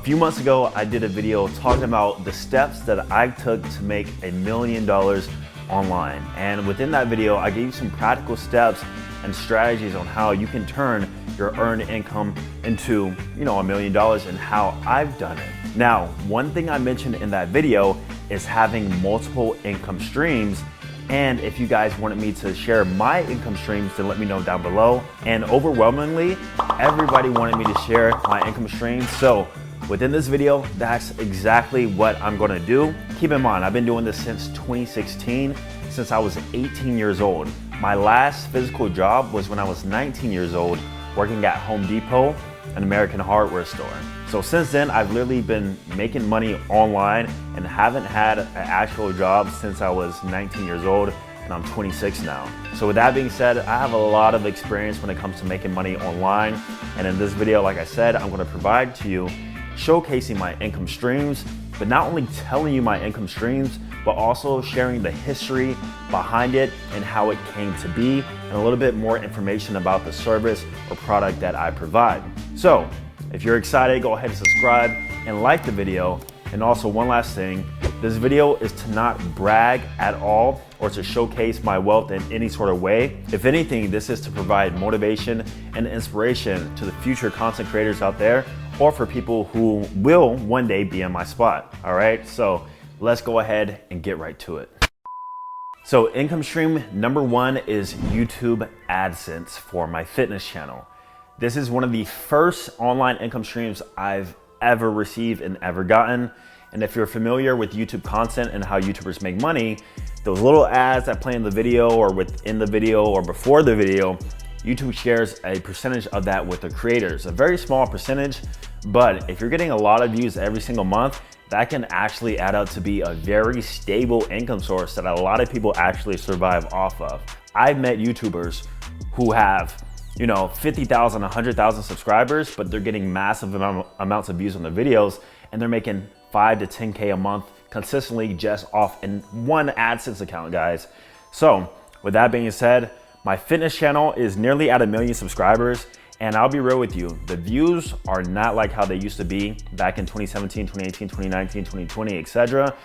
few months ago, I did a video talking about the steps that I took to make $1 million online. And within that video, I gave you some practical steps and strategies on how you can turn your earned income into, $1 million and how I've done it. Now, one thing I mentioned in that video is having multiple income streams. And if you guys wanted me to share my income streams, then let me know down below. And overwhelmingly, everybody wanted me to share my income streams. So within this video, that's exactly what I'm gonna do. Keep in mind, I've been doing this since 2016, since I was 18 years old. My last physical job was when I was 19 years old, working at Home Depot, an American hardware store. So since then, I've literally been making money online and haven't had an actual job since I was 19 years old, and I'm 26 now. So with that being said, I have a lot of experience when it comes to making money online. And in this video, like I said, I'm gonna provide to you showcasing my income streams, but not only telling you my income streams, but also sharing the history behind it and how it came to be, and a little bit more information about the service or product that I provide. So if you're excited, go ahead and subscribe and like the video. And also one last thing, this video is to not brag at all or to showcase my wealth in any sort of way. If anything, this is to provide motivation and inspiration to the future content creators out there, or for people who will one day be in my spot, all right? So let's go ahead and get right to it. So income stream number one is YouTube AdSense for my fitness channel. This is one of the first online income streams I've ever received and ever gotten. And if you're familiar with YouTube content and how YouTubers make money, those little ads that play in the video or within the video or before the video, YouTube shares a percentage of that with the creators. A very small percentage, but if you're getting a lot of views every single month, that can actually add up to be a very stable income source that a lot of people actually survive off of. I've met YouTubers who have 50,000, 100,000 subscribers, but they're getting massive amounts of views on their videos, and they're making 5 to 10K a month consistently just off in one AdSense account, guys. So with that being said, my fitness channel is nearly at 1 million subscribers, and I'll be real with you, the views are not like how they used to be back in 2017, 2018, 2019, 2020, etc.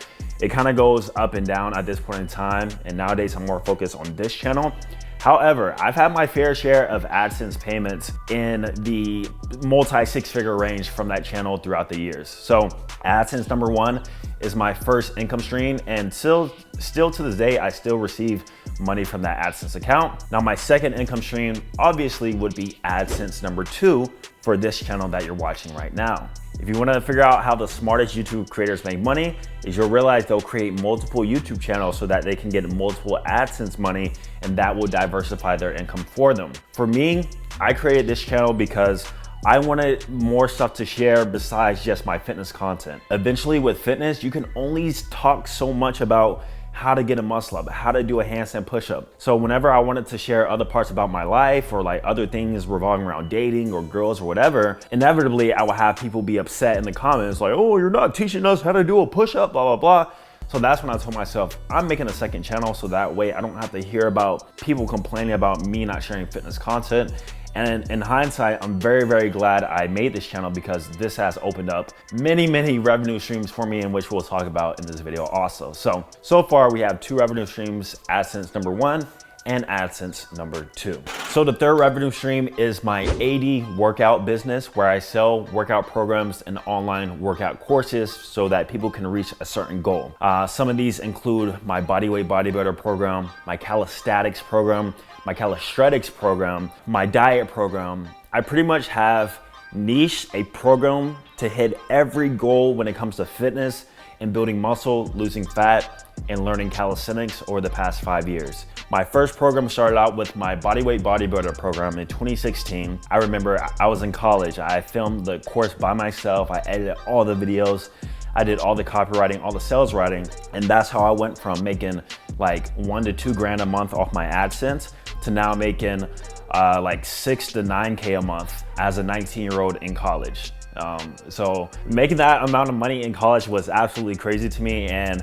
It kind of goes up and down at this point in time, and nowadays I'm more focused on this channel. However, I've had my fair share of AdSense payments in the multi-six-figure range from that channel throughout the years. So AdSense number one is my first income stream, and still to this day, I still receive money from that AdSense account. Now my second income stream obviously would be AdSense number two for this channel that you're watching right now. If you want to figure out how the smartest YouTube creators make money, is you'll realize they'll create multiple YouTube channels so that they can get multiple AdSense money, and that will diversify their income for them. For me, I created this channel because I wanted more stuff to share besides just my fitness content. Eventually with fitness, you can only talk so much about how to get a muscle up, how to do a handstand push-up. So whenever I wanted to share other parts about my life or like other things revolving around dating or girls or whatever, inevitably I would have people be upset in the comments like, oh, you're not teaching us how to do a push-up, blah, blah, blah. So that's when I told myself, I'm making a second channel so that way I don't have to hear about people complaining about me not sharing fitness content. And in hindsight, I'm very, very glad I made this channel because this has opened up many, many revenue streams for me, in which we'll talk about in this video also. So far we have 2 revenue streams, AdSense number one and AdSense number two. So the third revenue stream is my AD workout business, where I sell workout programs and online workout courses so that people can reach a certain goal. Some of these include my bodyweight bodybuilder program, my calisthenics program, my calisthenics program, my diet program. I pretty much have niched a program to hit every goal when it comes to fitness and building muscle, losing fat, and learning calisthenics over the past 5 years. My first program started out with my bodyweight bodybuilder program in 2016. I remember I was in college. I filmed the course by myself. I edited all the videos. I did all the copywriting, all the sales writing. And that's how I went from making like $1 to $2 grand a month off my AdSense to now making like 6 to 9K a month as a 19-year-old in college. So making that amount of money in college was absolutely crazy to me, and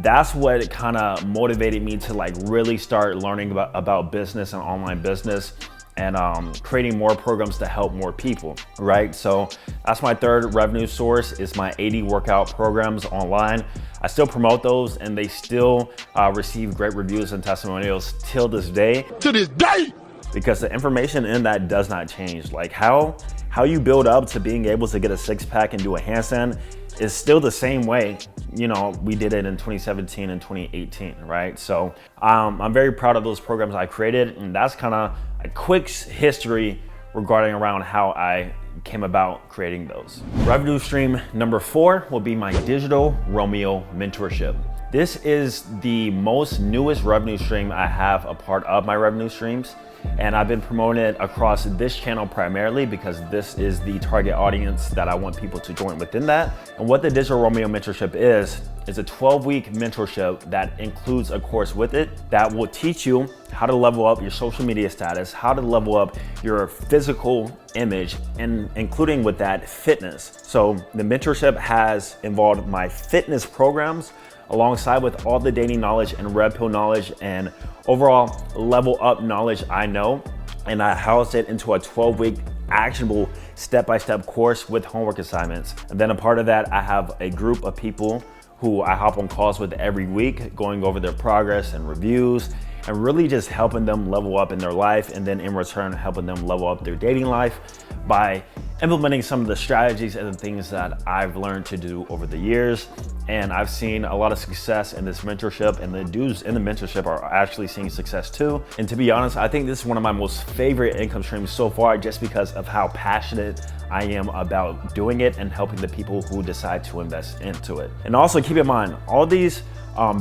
that's what kind of motivated me to like really start learning about business and online business and creating more programs to help more people, right? So that's my third revenue source, is my 80 workout programs online. I still promote those, and they still receive great reviews and testimonials till this day. To this day! Because the information in that does not change. Like how you build up to being able to get a six pack and do a handstand is still the same way, you know, we did it in 2017 and 2018, right? So I'm very proud of those programs I created, and that's kind of a quick history regarding around how I came about creating those. Revenue stream number 4 will be my Digital Romeo mentorship. This is the most newest revenue stream I have a part of my revenue streams. And I've been promoting it across this channel primarily because this is the target audience that I want people to join within that. And what the Digital Romeo mentorship is a 12-week mentorship that includes a course with it that will teach you how to level up your social media status, how to level up your physical image, and including with that fitness. So the mentorship has involved my fitness programs alongside with all the dating knowledge and red pill knowledge and overall level up knowledge I know, and I housed it into a 12-week actionable step-by-step course with homework assignments. And then a part of that, I have a group of people who I hop on calls with every week, going over their progress and reviews, and really just helping them level up in their life, and then in return helping them level up their dating life by implementing some of the strategies and the things that I've learned to do over the years. And I've seen a lot of success in this mentorship, and the dudes in the mentorship are actually seeing success too. And to be honest, I think this is one of my most favorite income streams so far, just because of how passionate I am about doing it and helping the people who decide to invest into it. And also keep in mind, all these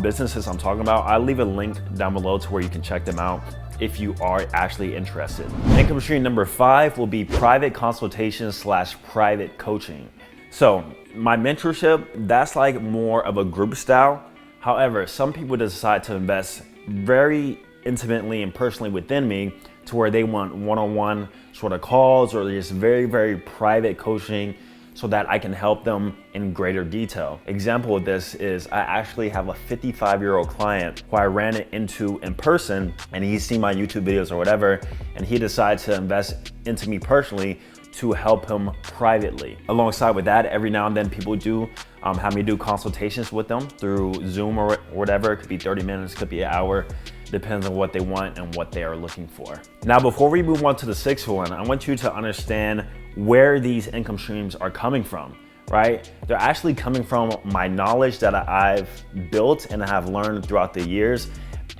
businesses I'm talking about, I'll leave a link down below to where you can check them out if you are actually interested. Income stream number 5 will be private consultation / private coaching. So my mentorship, that's like more of a group style. However, some people decide to invest very intimately and personally within me to where they want one-on-one sort of calls or just very, very private coaching so that I can help them in greater detail. Example of this is I actually have a 55-year-old client who I ran it into in person, and he's seen my YouTube videos or whatever, and he decided to invest into me personally to help him privately. Alongside with that, every now and then people do have me do consultations with them through Zoom or whatever. It could be 30 minutes, could be an hour, depends on what they want and what they are looking for. Now, before we move on to the 6th one, I want you to understand where these income streams are coming from, right? They're actually coming from my knowledge that I've built and have learned throughout the years,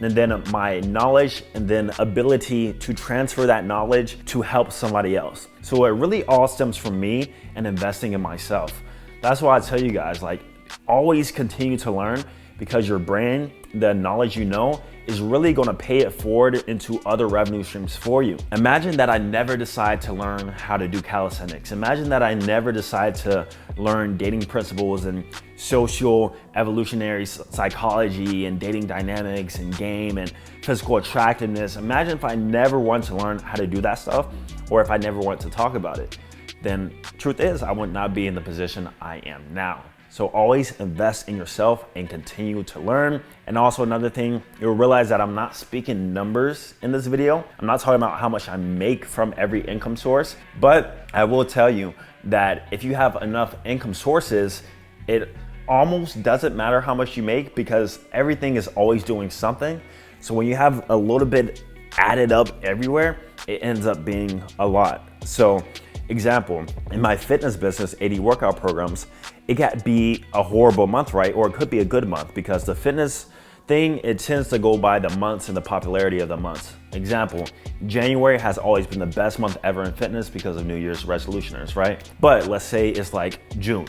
and then my knowledge and then ability to transfer that knowledge to help somebody else. So it really all stems from me and investing in myself. That's why I tell you guys, like, always continue to learn, because your brain, the knowledge you know, is really gonna pay it forward into other revenue streams for you. Imagine that I never decide to learn how to do calisthenics. Imagine that I never decide to learn dating principles and social evolutionary psychology and dating dynamics and game and physical attractiveness. Imagine if I never want to learn how to do that stuff, or if I never want to talk about it. Then truth is, I would not be in the position I am now. So always invest in yourself and continue to learn. And also another thing, you'll realize that I'm not speaking numbers in this video. I'm not talking about how much I make from every income source, but I will tell you that if you have enough income sources, it almost doesn't matter how much you make, because everything is always doing something. So when you have a little bit added up everywhere, it ends up being a lot. So example, in my fitness business, 80 workout programs, it could be a horrible month, right? Or it could be a good month, because the fitness thing, it tends to go by the months and the popularity of the months. Example, January has always been the best month ever in fitness because of New Year's resolutioners, right? But let's say it's like June,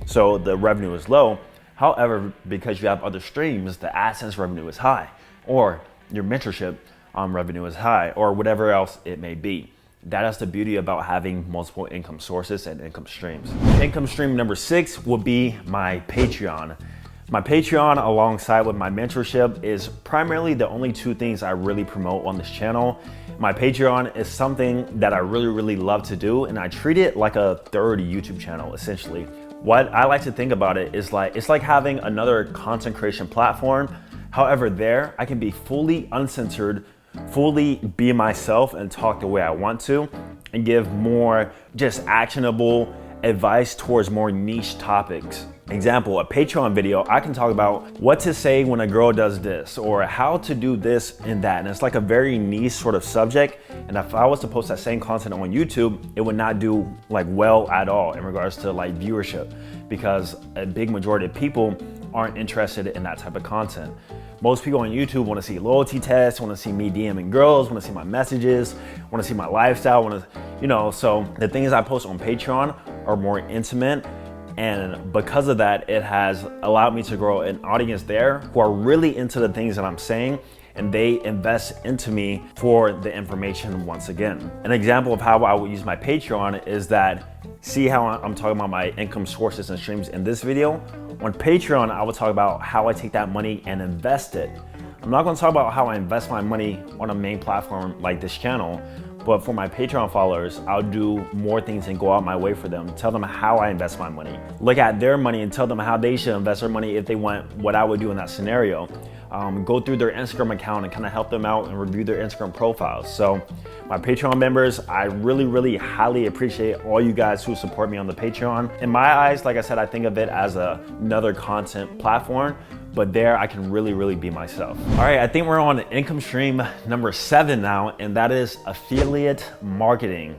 so the revenue is low. However, because you have other streams, the AdSense revenue is high, or your mentorship revenue is high, or whatever else it may be. That is the beauty about having multiple income sources and income streams. Income stream number 6 will be my Patreon. My Patreon, alongside with my mentorship, is primarily the only two things I really promote on this channel. My Patreon is something that I really love to do, and I treat it like a third YouTube channel, essentially. What I like to think about it is like, it's like having another content creation platform. However, there I can be fully uncensored fully be myself and talk the way I want to, and give more just actionable advice towards more niche topics. Example, a Patreon video, I can talk about what to say when a girl does this, or how to do this and that. And it's like a very niche sort of subject. And if I was to post that same content on YouTube, it would not do like well at all in regards to like viewership, because a big majority of people aren't interested in that type of content. Most people on YouTube want to see loyalty tests, want to see me DMing girls, want to see my messages, want to see my lifestyle, so the things I post on Patreon are more intimate. And because of that, it has allowed me to grow an audience there who are really into the things that I'm saying, and they invest into me for the information once again. An example of how I would use my Patreon is that, see how I'm talking about my income sources and streams in this video? On Patreon, I will talk about how I take that money and invest it. I'm not gonna talk about how I invest my money on a main platform like this channel, but for my Patreon followers, I'll do more things and go out my way for them, tell them how I invest my money, look at their money and tell them how they should invest their money if they want what I would do in that scenario. Go through their Instagram account and kind of help them out and review their Instagram profiles. So my Patreon members, I really highly appreciate all you guys who support me on the Patreon. In my eyes, like I said, I think of it as another content platform, but there I can really be myself. All right, I think we're on income stream number 7 now, and that is affiliate marketing.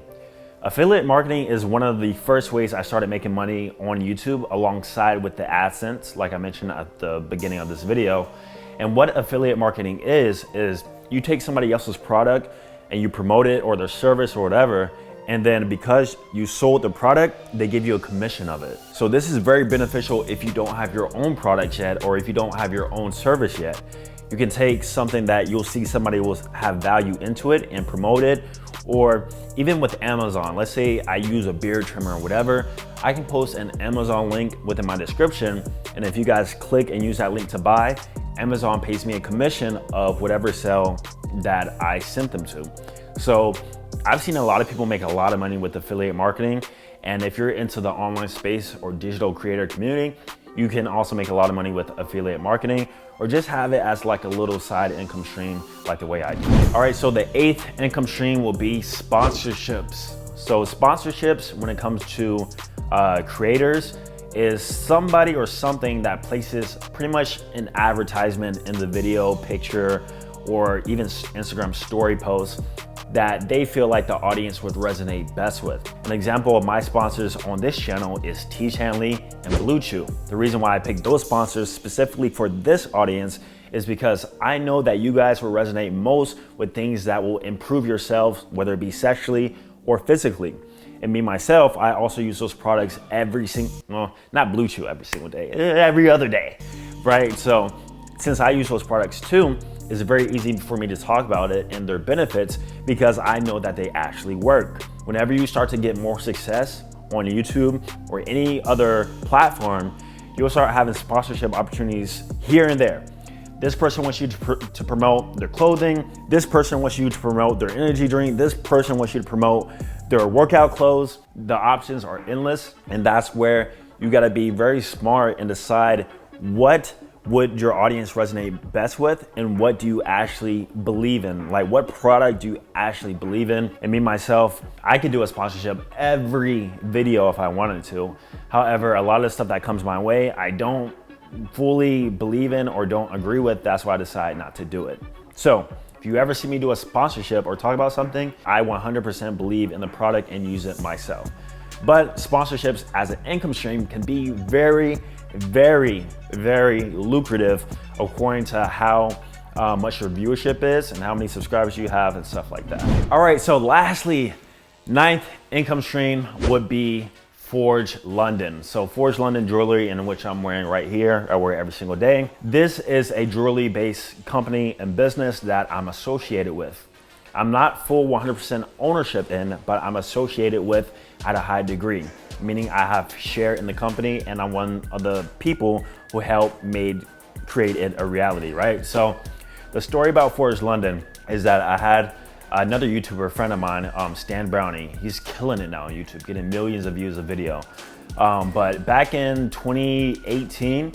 Affiliate marketing is one of the first ways I started making money on YouTube alongside with the AdSense, like I mentioned at the beginning of this video. And what affiliate marketing is you take somebody else's product and you promote it or their service or whatever, and then because you sold the product, they give you a commission of it. So this is very beneficial if you don't have your own product yet, or if you don't have your own service yet. You can take something that you'll see somebody will have value into it and promote it. Or even with Amazon, let's say I use a beard trimmer or whatever, I can post an Amazon link within my description, and if you guys click and use that link to buy, Amazon pays me a commission of whatever sale that I sent them to. So I've seen a lot of people make a lot of money with affiliate marketing, and if you're into the online space or digital creator community, you can also make a lot of money with affiliate marketing, or just have it as like a little side income stream like the way I do. All right, so the 8th income stream will be sponsorships. So sponsorships, when it comes to creators, is somebody or something that places pretty much an advertisement in the video, picture, or even Instagram story posts that they feel like the audience would resonate best with. An example of my sponsors on this channel is T. Chanley and Blue Chew. The reason why I picked those sponsors specifically for this audience is because I know that you guys will resonate most with things that will improve yourselves, whether it be sexually or physically. And me, myself, I also use those products not Blue Chew every single day, every other day, right? So since I use those products too, it's very easy for me to talk about it and their benefits because I know that they actually work. Whenever you start to get more success on YouTube or any other platform, you'll start having sponsorship opportunities here and there. This person wants you to promote their clothing. This person wants you to promote their energy drink. This person wants you to promote their workout clothes. The options are endless, and that's where you gotta be very smart and decide what would your audience resonate best with and what do you actually believe in? Like, what product do you actually believe in? And me, myself, I could do a sponsorship every video if I wanted to. However, a lot of the stuff that comes my way, I don't fully believe in or don't agree with. That's why I decide not to do it. So if you ever see me do a sponsorship or talk about something, I 100% believe in the product and use it myself. But sponsorships as an income stream can be very lucrative according to how much your viewership is and how many subscribers you have and stuff like that. All right, so lastly, 9th income stream would be Forge London. So Forge London jewelry, in which I'm wearing right here, I wear every single day. This is a jewelry based company and business that I'm associated with. I'm not full 100% ownership in, but I'm associated with at a high degree, meaning I have share in the company and I'm one of the people who helped create it a reality, right? So the story about Forge London is that I had another YouTuber friend of mine, Stan Brownie. He's killing it now on YouTube, getting millions of views a video. But back in 2018,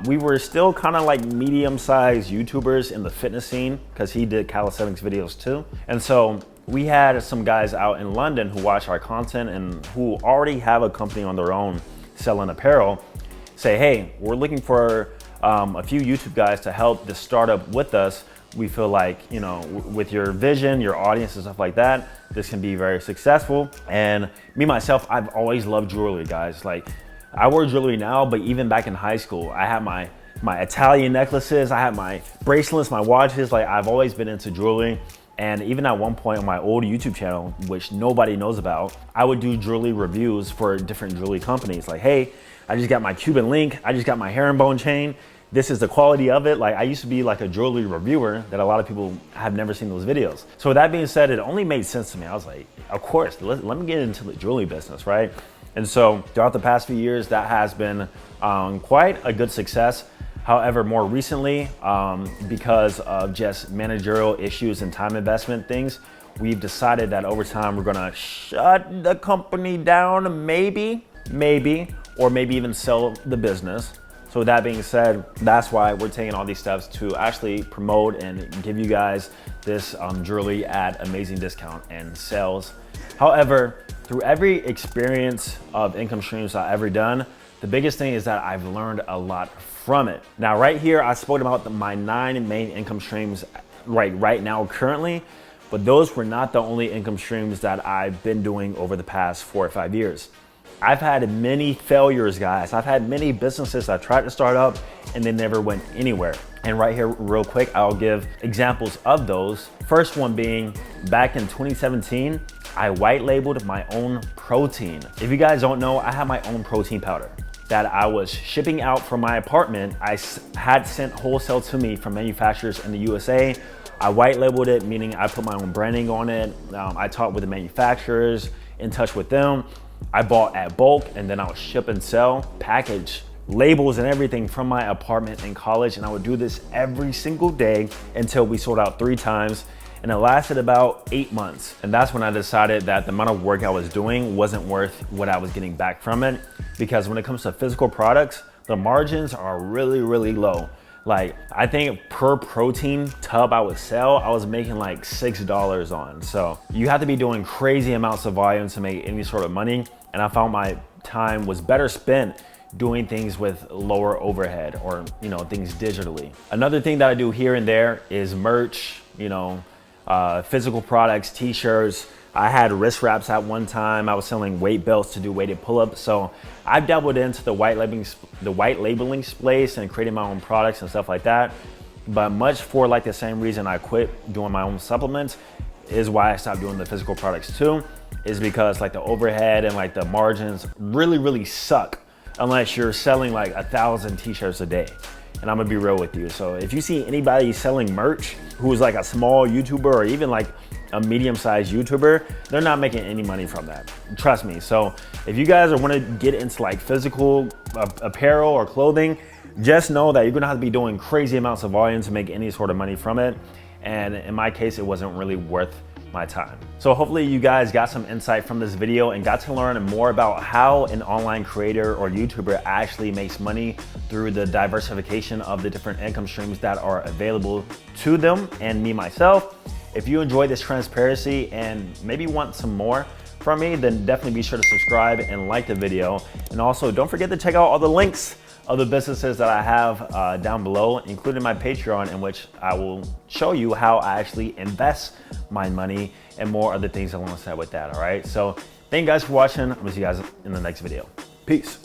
we were still kind of like medium-sized YouTubers in the fitness scene because he did calisthenics videos too. And so we had some guys out in London who watch our content and who already have a company on their own selling apparel say, hey, we're looking for a few YouTube guys to help this startup with us. We feel like, you know, with your vision, your audience and stuff like that, this can be very successful. And me, myself, I've always loved jewelry, guys. Like, I wear jewelry now, but even back in high school, I had my Italian necklaces, I had my bracelets, my watches. Like, I've always been into jewelry. And even at one point on my old YouTube channel, which nobody knows about, I would do jewelry reviews for different jewelry companies. Like, hey, I just got my Cuban link, I just got my herringbone chain. This is the quality of it. Like, I used to be like a jewelry reviewer that a lot of people have never seen those videos. So with that being said, it only made sense to me. I was like, of course, let me get into the jewelry business, right? And so throughout the past few years, that has been quite a good success. However, more recently, because of just managerial issues and time investment things, we've decided that over time, we're gonna shut the company down, maybe, or maybe even sell the business. So with that being said, that's why we're taking all these steps to actually promote and give you guys this jewelry at amazing discount and sales. However, through every experience of income streams I've ever done, the biggest thing is that I've learned a lot from it. Now, right here, I spoke about my 9 main income streams right now currently, but those were not the only income streams that I've been doing over the past 4 or 5 years. I've had many failures, guys. I've had many businesses I tried to start up and they never went anywhere. And right here, real quick, I'll give examples of those. First one being back in 2017, I white labeled my own protein. If you guys don't know, I have my own protein powder that I was shipping out from my apartment. I had sent wholesale to me from manufacturers in the USA. I white labeled it, meaning I put my own branding on it. I talked with the manufacturers, in touch with them. I bought at bulk and then I would ship and sell, package, labels and everything from my apartment in college. And I would do this every single day until we sold out 3 times. And it lasted about 8 months. And that's when I decided that the amount of work I was doing wasn't worth what I was getting back from it. Because when it comes to physical products, the margins are really, really low. Like, I think per protein tub I would sell, I was making like $6 on. So you have to be doing crazy amounts of volume to make any sort of money. And I found my time was better spent doing things with lower overhead or, you know, things digitally. Another thing that I do here and there is merch, you know, physical products, t-shirts. I had wrist wraps at one time. I was selling weight belts to do weighted pull-ups. So I've dabbled into the white labeling space and creating my own products and stuff like that. But much for like the same reason I quit doing my own supplements is why I stopped doing the physical products too, is because like the overhead and like the margins really, really suck unless you're selling like 1,000 t-shirts a day. And I'm gonna be real with you. So if you see anybody selling merch who's like a small YouTuber or even like a medium-sized YouTuber, they're not making any money from that. Trust me. So if you guys want to get into like physical apparel or clothing, just know that you're gonna have to be doing crazy amounts of volume to make any sort of money from it. And in my case, it wasn't really worth my time. So hopefully you guys got some insight from this video and got to learn more about how an online creator or YouTuber actually makes money through the diversification of the different income streams that are available to them and me myself. If you enjoy this transparency and maybe want some more from me, then definitely be sure to subscribe and like the video. And also don't forget to check out all the links of the businesses that I have down below, including my Patreon, in which I will show you how I actually invest my money and more other things alongside with that, all right? So thank you guys for watching. I'm gonna see you guys in the next video. Peace.